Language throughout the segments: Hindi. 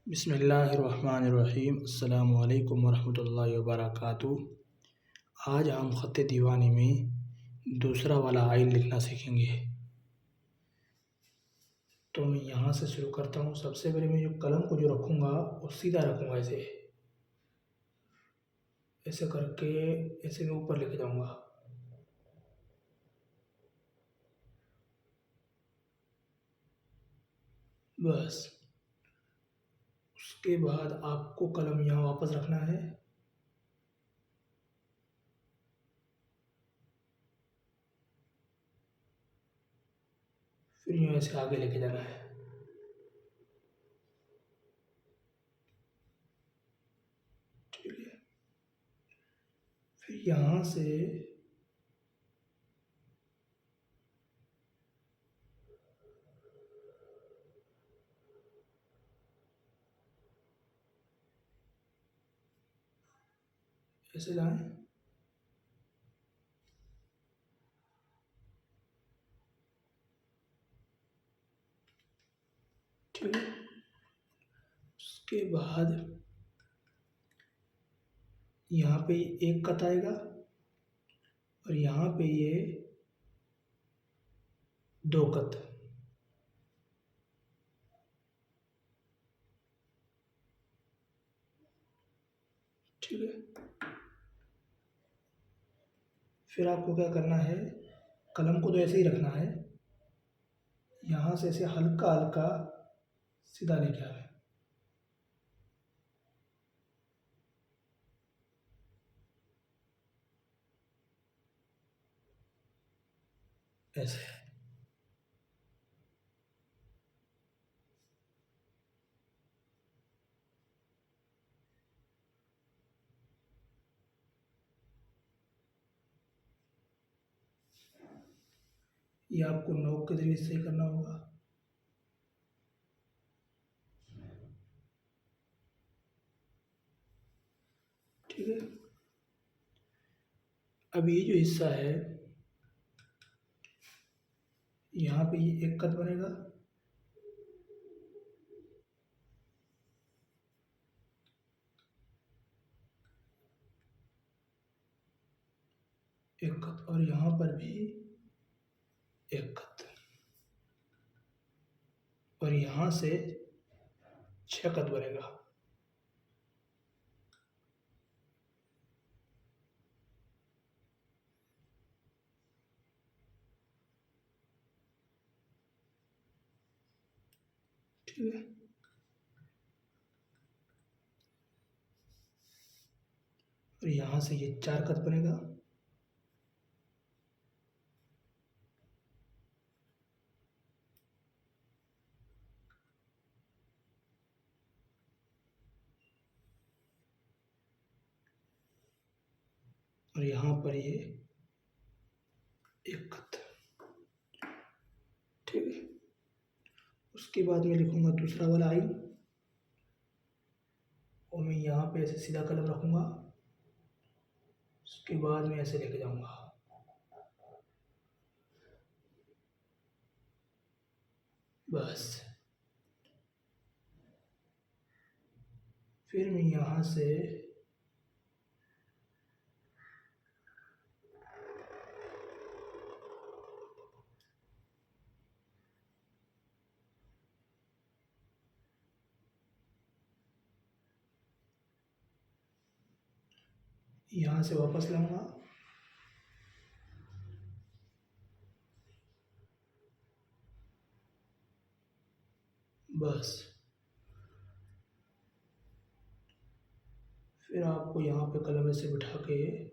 बिस्मिल्लाहिर्रहमानिर्रहीम। अस्सलामु अलैकुम वरहमतुल्लाहि वबरकातुहू। आज हम ख़त दीवानी में दूसरा वाला आइन लिखना सीखेंगे। तो मैं यहाँ से शुरू करता हूँ। सबसे पहले मैं जो कलम को जो रखूँगा वो सीधा रखूँगा, ऐसे ऐसे करके ऐसे मैं ऊपर लेके जाऊँगा। बस उसके बाद आपको कलम यहाँ वापस रखना है। फिर यहाँ ऐसे आगे लेके जाना है। ठीक है। फिर यहाँ से ऐसे लाएं। ठीक है। उसके बाद यहाँ पे एक कत आएगा और यहाँ पे ये दो कत। ठीक है। फिर आपको क्या करना है, कलम को तो ऐसे ही रखना है। यहाँ से ऐसे हल्का हल्का सीधा लेके आना है। ऐसे ये आपको नोक के जरिए से करना होगा। ठीक है। अब ये जो हिस्सा है, यहाँ पे ये एक कत बनेगा, एक कत, और यहाँ पर भी एक कत, और यहाँ से 6 कत बनेगा। ठीक है। और यहाँ से ये 4 कत बनेगा। और यहाँ पर ये एक कत। ठीक है। उसके बाद मैं लिखूँगा दूसरा वाला आइन, और मैं यहाँ पे ऐसे सीधा कलम रखूँगा। उसके बाद मैं ऐसे लेके जाऊँगा। बस फिर मैं यहाँ से यहाँ से वापस लाऊंगा। बस फिर आपको यहाँ पे कलम ऐसे बिठा के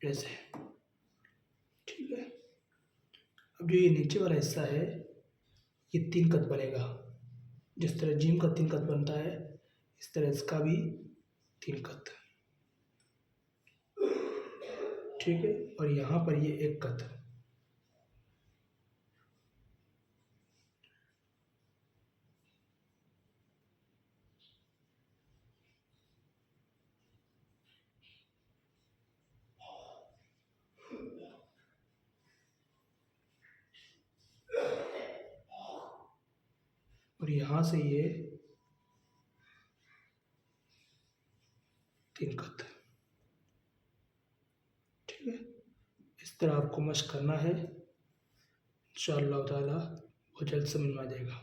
ऐसे। ठीक है। अब जो ये नीचे वाला हिस्सा है, ये 3 कत बनेगा। जिस तरह जीम का 3 कत बनता है, इस तरह इसका भी 3 कत। ठीक है। और यहाँ पर ये एक कत। और यहाँ से ये 3 कद। ठीक है, इस तरह आपको मशक करना है। इंशाअल्लाह ताला बहुत जल्द समझ में आ जाएगा।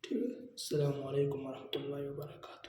ठीक है, अस्सलामु अलैकुम वरहमतुल्लाहि वबरकातुहू।